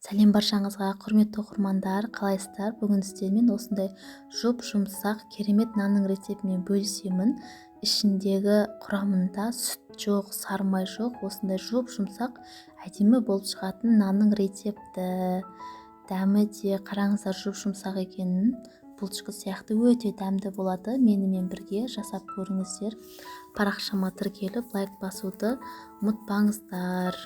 Сәлем баршаңызға, құрметті оқырмандар, қалайсыздар? Бүгін сіздермен осындай жұп-жұмсақ керемет нанның рецептімен бөлісемін. Ішіндегі құрамында сүт жоқ, сары май жоқ, осындай жұп-жұмсақ әдемі болып шығатын нанның рецепті. Дәмі де қараңыздар жұп-жұмсақ екенін, бұлшық сияқты өте дәмді болады. Менімен бірге жасап көріңіздер. Парақшама тіркеліп, лайк басуды ұмытпаңыздар.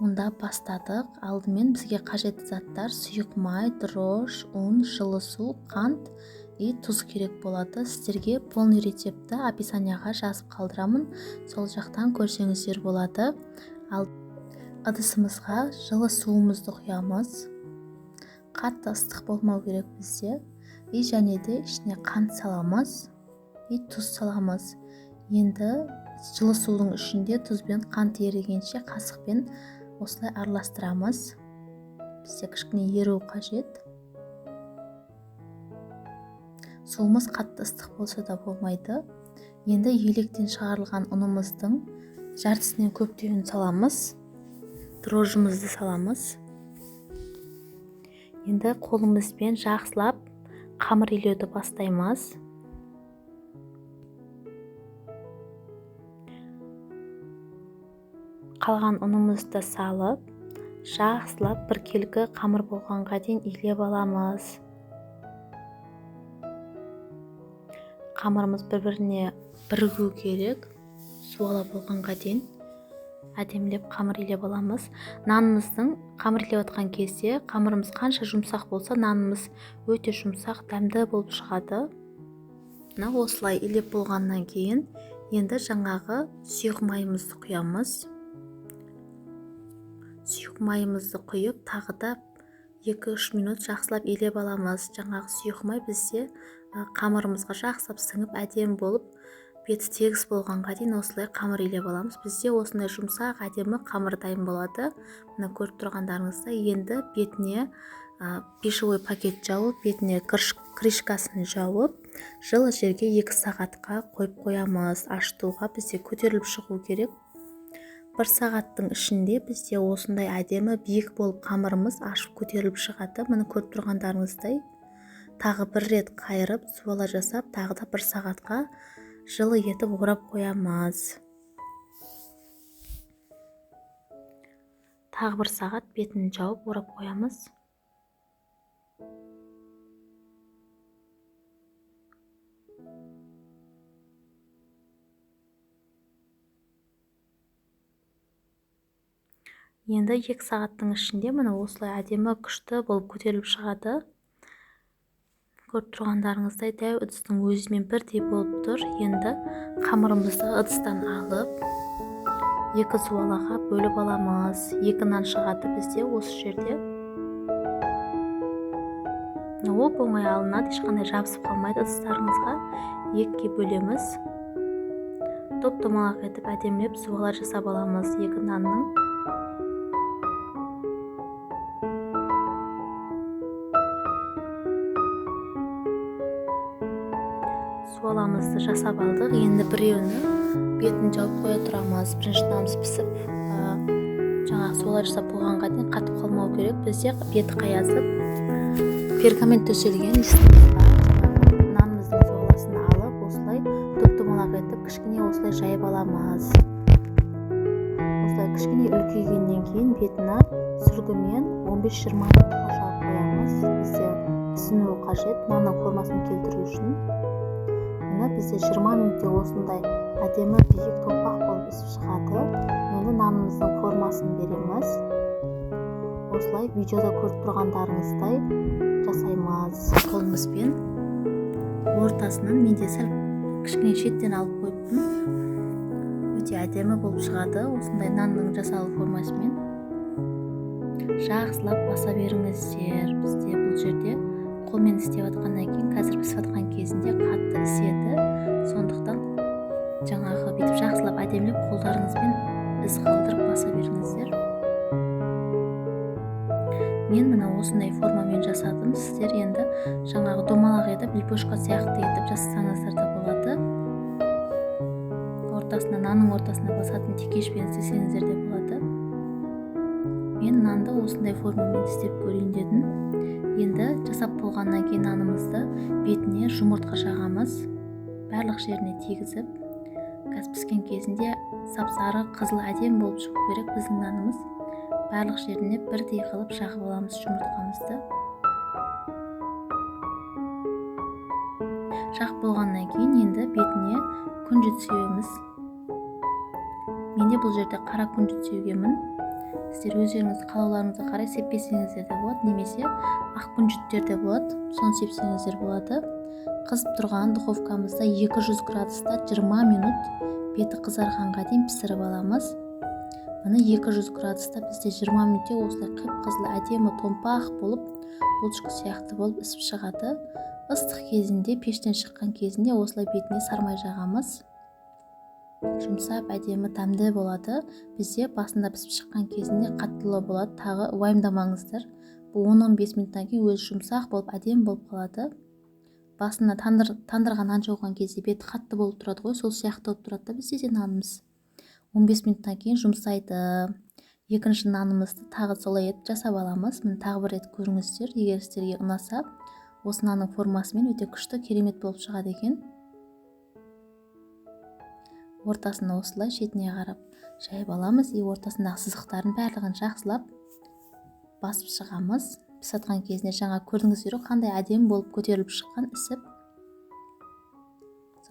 Онда бастадық. Алдымен бізге қажетті заттар сұйық май, дрожж, ұн, жылы су, қант и тұз керек болады. Сіздерге полный рецепті описанияға жазып қалдырамын. Сол жақтан көрсеңіздер болады. Ыдысымызға жылы суымызды құямыз. Қатты ыстық болмау керек бізде. И және де ішіне қант саламыз и тұз саламыз. Енді жылы судың ішінде тұз бен қант ерігенше қасықпен осылай араластырамыз. Бізде кішкене еру қажет. Суымыз қатты ыстық болса да болмайды. Енді електен шығарылған ұнымыздың жартысынан көптеуін саламыз. Дрожжымызды саламыз. Енді қолымызбен жақсылап қамыр илеуді бастаймыз. Қалған ұнымызды салып, жақсылап біркелкі қамыр болғанға дейін илеп аламыз. Қамырымыз бір-біріне бірігу керек. Суала болғанға дейін әдемілеп қамыр илеп аламыз. Нанымыздың қамыр илеп атқан кезде қамырымыз қанша жұмсақ болса, нанымыз өте жұмсақ, дәмді болып шығады. Осылай илеп болғаннан кейін енді жаңағы сұйық майымызды құямыз. Сұйық майымызды құйып, тағы да 2-3 минут жақсылап илеп аламыз. Жаңағы сұйық май бізде қамырымызға жақсылап сіңіп, әдемі болып, беті тегіс болғанға дейін осылай қамыр илеп аламыз. Бізде осындай жұмсақ, әдемі қамыр дайын болады. Мына көріп тұрғандарыңызда енді бетіне пищевой пакет жауып, бетіне крышкасын жауып, жылы жерге 2 сағатқа қойып қоямыз. Ашытуға бізде көтеріліп шығу керек. 1 сағаттың ішінде бізде осындай әдемі биік болып қамырымыз ашып көтеріліп шығады. Мұны көріп тұрғандарыңыздай тағы бір рет қайырып, суала жасап, тағы да 1 сағатқа жылы етіп орап қоямыз. Тағы 1 сағат бетін жауып орап қоямыз. Енді 2 сағаттың ішінде мұны осылай әдемі күшті болып көтеріліп шығады. Көріп тұрғандарыңыздай дәу ыдыстың өзімен бірдей болып тұр. Енді қамырымызды ыдыстан алып, 2 суалаға бөліп аламыз. 2 нан шығады бізде осы жерде. Оп-оңай алынады, ешқандай жабысып қалмайды ыдыстарыңызға. 2-ге бөлеміз. Топ-томалақ етіп әдемілеп суала жасап аламыз 2 нанның. Суаламызды жасап алдық. Енді біреуін бетін жауып қоя тұрамыз. Бірінші нанымыз пісіп, жаңағы суала жасап болғанға дейін қатып қалмау керек. Бізде беті қаясып, пергамент төселген листімізға нанымыздың суаласын алып, осылай топ-томалақ етіп, кішкене осылай жайып аламыз. Осылай кішкене үлкейгеннен кейін бетіне сүргімен 15-20 минутқа жауып қоямыз. Бізде ісінуі қажет, нанның формасын келтіру үшін. Бізде 20 минутте осындай әдемі биік топақ болып пісіп шығады. Енді нанымыздың формасын береміз. Осылай видеода көріп тұрғандарыңыздай жасаймыз. Қолымызбен ортасынан менде сәл кішкене шеттен алып қойыппын. Өте әдемі болып шығады. Осындай нанның жасалу формасымен жақсылап баса беріңіздер. Бізде бұл жерде қолмен істеп атқаннан кейін, қазір пісіп атқан кезінде қатты іседі. Сондықтан жаңағы бүйтіп жақсылап әдемілеп қолдарыңызбен із қалдырып баса беріңіздер. Мен мына осындай формамен жасадым. Сіздер енді жаңағы домалақ етіп, лепешка сияқты етіп жасасаңыздар да болады. Нанның ортасына басатын текешпен істесеңіздер де болады. Мен нанды осындай формамен істеп көрейін дедім. Енді жасап болғаннан кейін нанымызды бетіне жұмыртқа жағамыз. Барлық жеріне тигізіп, қазір піскен кезінде сап-сары қызыл әдемі болып шығу керек біздің нанымыз. Барлық жеріне бірдей қылып жағып аламыз жұмыртқамызды. Жағып болғаннан кейін енді бетіне күнжіт сеуеміз. Менде бұл жерде қара күнжіт сеугемін. Сіздер өздеріңіз қалауларыңызға қарай сеппесеңіздер де болады, немесе ақ күнжіттер де болады, соны сепсеңіздер болады. Қызып тұрған духовкамызда 200 градуста 20 минут беті қызарғанға дейін пісіріп аламыз. Міне 200 градуста бізде 20 минутте осылай қып-қызыл әдемі томпақ болып, бұлшық сияқты болып ісіп шығады. Ыстық кезінде, пештен шыққан кезінде осылай бетіне сармай жағамыз. Жұмсап әдемі дәмді болады. Бізде басында пісіп шыққан кезінде қаттылы болады. Тағы уайымдамаңыздар. Бұл 10-15 минуттан кейін өзі жұмсақ болып әдемі болып қалады. Басында тандырға нан жауған кезде беті қатты болып тұрады ғой, сол сияқты болып тұрады да бізде де нанымыз. 15 минуттан кейін жұмсайды. Екінші нанымызды тағы солай етіп жасап аламыз. Міне тағы бір рет көріңіздер, егер сіздерге ұнаса, осы нанның формасымен өте күшті, керемет болып шығады екен. Ортасына осылай шетіне қарап жайып аламыз. Ортасындағы сызықтарын барлығын жақсылап басып шығамыз. Пісатқан кезінде жаңа көрдіңіздер қандай әдемі болып көтеріліп шыққан ісіп.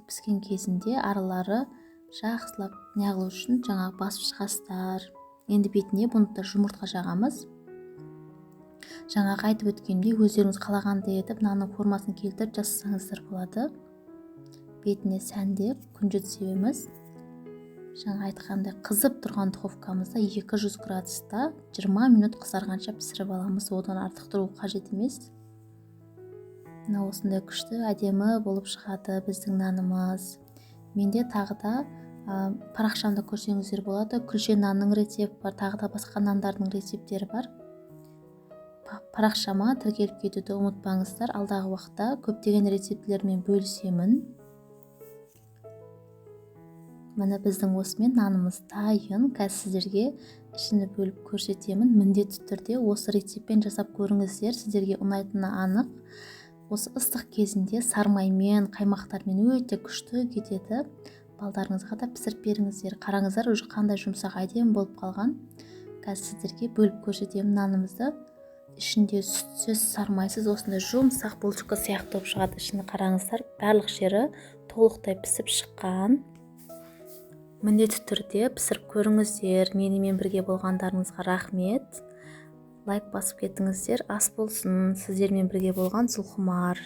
Піскен кезінде аралары жақсылап неғылу үшін жаңа басып шығасыздар. Енді бетіне бұны да жұмыртқа жағамыз. Жаңа айтып өткендей өздеріңіз қалағандай етіп нанның формасын келтіріп жасасаңыздар болады. Бетіне сәндеп күнжіт сеуеміз. Жаңа айтқандай қызып тұрған духовкамызда 200 градуста 20 минут қызарғанша пісіріп аламыз. Одан артық тұру қажет емес. Мына осындай күшті әдемі болып шығады біздің нанымыз. Менде тағы да парақшамда көрсеңіздер болады. Күлше нанның рецепті бар, тағы да басқа нандардың рецептері бар. Парақшама тіркеліп кетуді ұмытпаңыздар. Алдағы уақытта көптеген рецептілермен бөлісемін. Міне біздің осымен нанымыз дайын. Қазір сіздерге ішіне бөліп көрсетемін. Міндетті түрде осы рецептпен жасап көріңіздер. Сіздерге ұнайтыны анық. Осы ыстық кезінде сармаймен, қаймақтармен өте күшті кетеді. Балдарыңызға да пісіріп беріңіздер. Қараңыздар, уже қандай жұмсақ әдемі болып қалған. Қазір сіздерге бөліп көрсетемін нанымызды. Ішінде сүтсіз, сармайсыз осындай жұмсақ бұлшық сияқты болып шығады. Ішіне қараңыздар, барлық жері толықтай пісіп шыққан. Міндетті түрде пісіріп көріңіздер. Менімен бірге болғандарыңызға рахмет. Лайк басып кетіңіздер. Ас болсын. Сіздермен бірге болған Зұлқұмар.